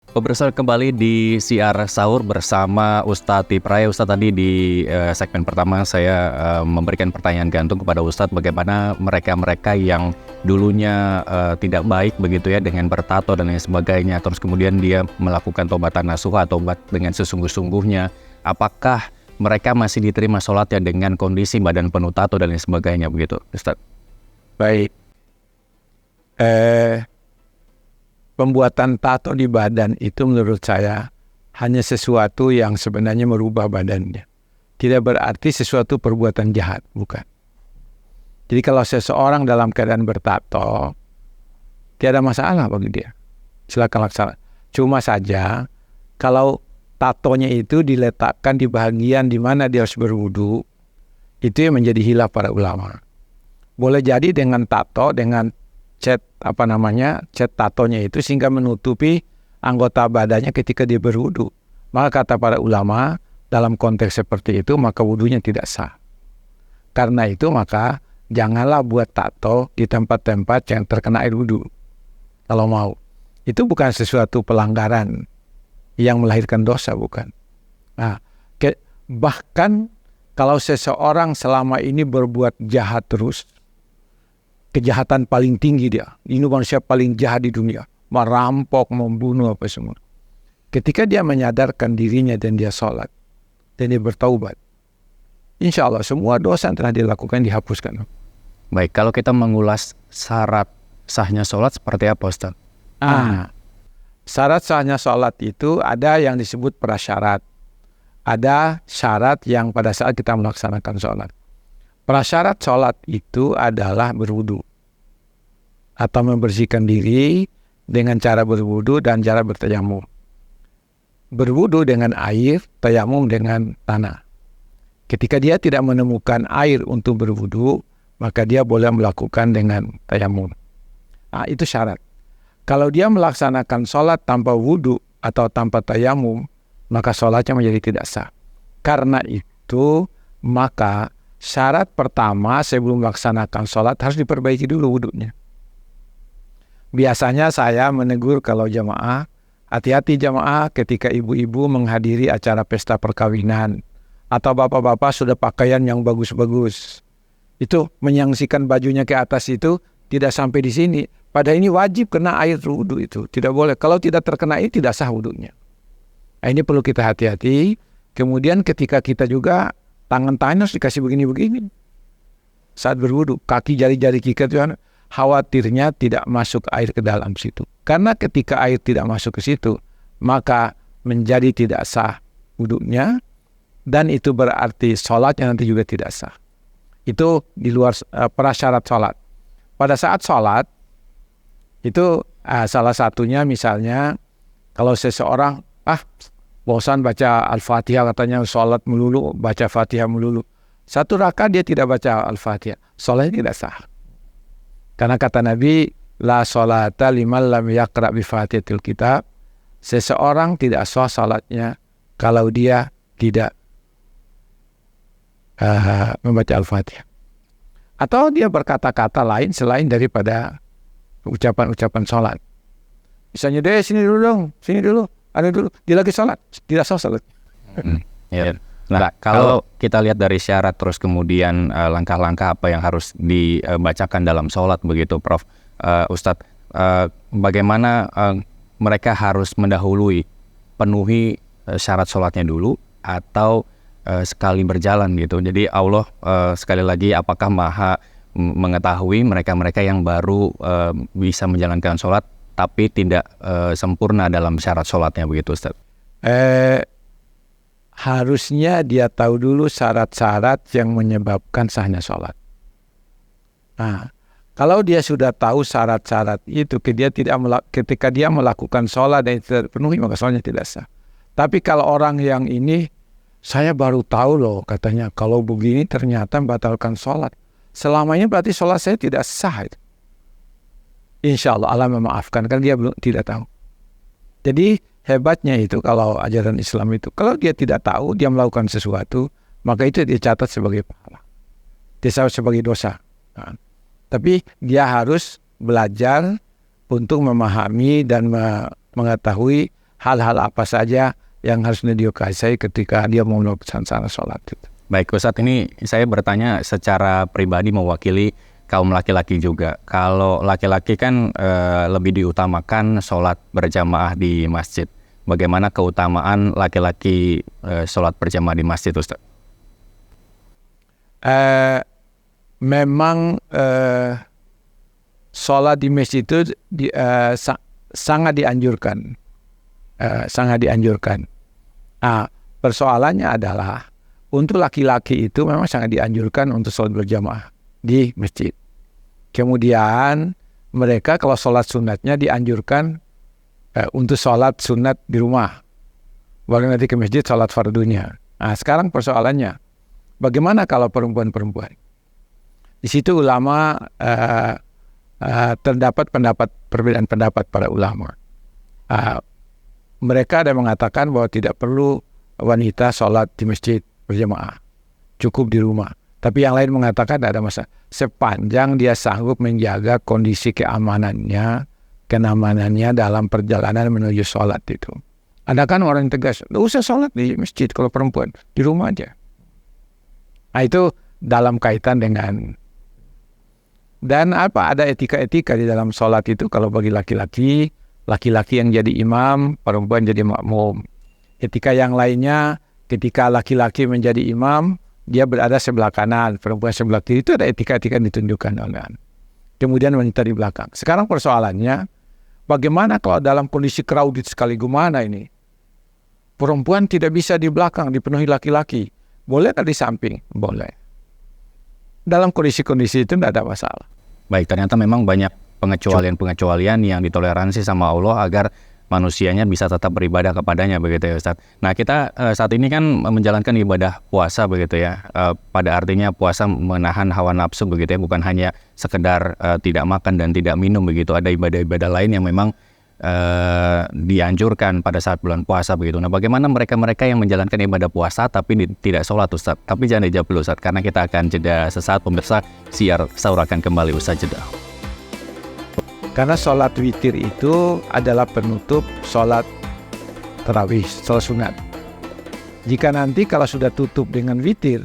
Bersama kembali di Siar Sahur bersama Ustadz Tiprai. Ustadz, tadi di segmen pertama saya memberikan pertanyaan gantung kepada Ustadz bagaimana mereka-mereka yang dulunya tidak baik begitu ya dengan bertato dan lain sebagainya, terus kemudian dia melakukan tobatan nasuha, tobat dengan sesungguh-sungguhnya, apakah mereka masih diterima sholatnya dengan kondisi badan penuh tato dan lain sebagainya begitu, Ustadz? Baik. Pembuatan tato di badan itu menurut saya hanya sesuatu yang sebenarnya merubah badannya. Tidak berarti sesuatu perbuatan jahat, bukan. Jadi kalau seseorang dalam keadaan bertato, tidak ada masalah bagi dia. Silakan laksanakan. Cuma saja kalau tatonya itu diletakkan di bagian di mana dia harus berwudu, itu yang menjadi khilaf para ulama. Boleh jadi dengan tato, dengan cat tatonya itu sehingga menutupi anggota badannya ketika dia berwudu. Maka kata para ulama, dalam konteks seperti itu maka wudunya tidak sah. Karena itu maka janganlah buat tato di tempat-tempat yang terkena air wudu. Kalau mau. Itu bukan sesuatu pelanggaran yang melahirkan dosa, bukan. Nah, bahkan kalau seseorang selama ini berbuat jahat terus, kejahatan paling tinggi dia. Ini manusia paling jahat di dunia. Merampok, membunuh, apa semua. Ketika dia menyadarkan dirinya dan dia sholat. Dan dia bertaubat. Insya Allah semua dosa yang telah dilakukan dihapuskan. Baik, kalau kita mengulas syarat sahnya sholat seperti apa, Ustaz? Syarat sahnya sholat itu ada yang disebut prasyarat. Ada syarat yang pada saat kita melaksanakan sholat. Prasyarat sholat itu adalah berwudu atau membersihkan diri dengan cara berwudu dan cara bertayamum. Berwudu dengan air, tayamum dengan tanah. Ketika dia tidak menemukan air untuk berwudu, maka dia boleh melakukan dengan tayamum. Nah, itu syarat. Kalau dia melaksanakan sholat tanpa wudu atau tanpa tayamum, maka sholatnya menjadi tidak sah. Karena itu, maka syarat pertama sebelum melaksanakan sholat harus diperbaiki dulu wudunya. Biasanya saya menegur kalau jamaah, hati-hati jamaah ketika ibu-ibu menghadiri acara pesta perkawinan atau bapak-bapak sudah pakaian yang bagus-bagus. Itu menyangsikan bajunya ke atas itu tidak sampai di sini. Padahal ini wajib kena air wudu itu. Tidak boleh. Kalau tidak terkena ini tidak sah wudunya. Nah, ini perlu kita hati-hati. Kemudian ketika kita juga tangan-tangan harus dikasih begini-begini. Saat berwudu, kaki jari-jari kita itu khawatirnya tidak masuk air ke dalam situ. Karena ketika air tidak masuk ke situ, maka menjadi tidak sah wudunya, dan itu berarti sholatnya nanti juga tidak sah. Itu di luar prasyarat sholat. Pada saat sholat, itu salah satunya misalnya, kalau seseorang, bosan baca Al-Fatihah, katanya sholat melulu, baca Fatihah melulu. Satu rakaat dia tidak baca Al-Fatihah, sholatnya tidak sah. Karena kata Nabi, la sholata liman lam yaqra' bi Fatihatil kitab. Seseorang tidak sah sholatnya kalau dia tidak membaca Al-Fatihah. Atau dia berkata-kata lain selain daripada ucapan-ucapan sholat. Misalnya, deh sini dulu dong, sini dulu. Ada dulu, dia lagi sholat, tidak sah sholat. Ya. Nah, kalau kita lihat dari syarat terus kemudian langkah-langkah apa yang harus dibacakan dalam sholat begitu, Prof. Ustadz, bagaimana mereka harus mendahului, penuhi syarat sholatnya dulu atau sekali berjalan gitu. Jadi Allah sekali lagi apakah maha mengetahui mereka-mereka yang baru bisa menjalankan sholat tapi tidak sempurna dalam syarat sholatnya begitu, Ustaz? Harusnya dia tahu dulu syarat-syarat yang menyebabkan sahnya sholat. Nah, kalau dia sudah tahu syarat-syarat itu, ketika dia melakukan sholat dan tidak terpenuhi, maka sholatnya tidak sah. Tapi kalau orang yang ini, saya baru tahu loh katanya, kalau begini ternyata membatalkan sholat. Selamanya berarti sholat saya tidak sah. Insya Allah Allah memaafkan, kan dia belum tidak tahu. Jadi hebatnya itu kalau ajaran Islam itu, kalau dia tidak tahu, dia melakukan sesuatu, maka itu dicatat sebagai pahala, dicatat sebagai dosa. Nah, tapi dia harus belajar untuk memahami dan mengetahui hal-hal apa saja yang harus dikuasai ketika dia mau melakukan sholat itu. Baik Ustadz, ini saya bertanya secara pribadi mewakili kaum laki-laki juga. Kalau laki-laki kan lebih diutamakan sholat berjamaah di masjid. Bagaimana keutamaan laki-laki sholat berjamaah di masjid, Ustadz? Memang sholat di masjid itu sangat dianjurkan. Sangat dianjurkan. Nah, persoalannya adalah untuk laki-laki itu memang sangat dianjurkan untuk sholat berjamaah di masjid. Kemudian mereka kalau sholat sunatnya dianjurkan untuk sholat sunat di rumah. Baru nanti ke masjid sholat fardunya. Nah, sekarang persoalannya, bagaimana kalau perempuan-perempuan? Di situ ulama terdapat perbedaan pendapat para ulama. Mereka ada mengatakan bahwa tidak perlu wanita sholat di masjid berjamaah, cukup di rumah. Tapi yang lain mengatakan tidak ada masalah, sepanjang dia sanggup menjaga kondisi keamanannya dalam perjalanan menuju sholat itu. Ada kan orang yang tegas, tidak usah sholat di masjid kalau perempuan, di rumah aja. Nah itu dalam kaitan dengan, dan ada etika-etika di dalam sholat itu. Kalau bagi laki-laki yang jadi imam, perempuan jadi makmum. Etika yang lainnya, ketika laki-laki menjadi imam, dia berada sebelah kanan, perempuan sebelah kiri. Itu ada etika-etika yang ditunjukkan oleh. Kemudian wanita di belakang. Sekarang persoalannya, bagaimana kalau dalam kondisi crowded sekali, gimana ini? Perempuan tidak bisa di belakang, dipenuhi laki-laki. Boleh atau di samping? Boleh. Dalam kondisi-kondisi itu tidak ada masalah. Baik, ternyata memang banyak pengecualian yang ditoleransi sama Allah agar manusianya bisa tetap beribadah kepadanya, begitu ya Ustaz. Nah kita saat ini kan menjalankan ibadah puasa, begitu ya. Pada artinya puasa menahan hawa nafsu, begitu ya, bukan hanya sekedar tidak makan dan tidak minum, begitu. Ada ibadah-ibadah lain yang memang dianjurkan pada saat bulan puasa, begitu. Nah bagaimana mereka-mereka yang menjalankan ibadah puasa tapi tidak sholat, Ustaz? Tapi jangan dijawab dulu, Ustaz, karena kita akan jeda sesaat. Pemirsa, Siar Sahur akan kembali usai jeda. Karena sholat witir itu adalah penutup sholat tarawih, sholat sunat. Jika nanti kalau sudah tutup dengan witir,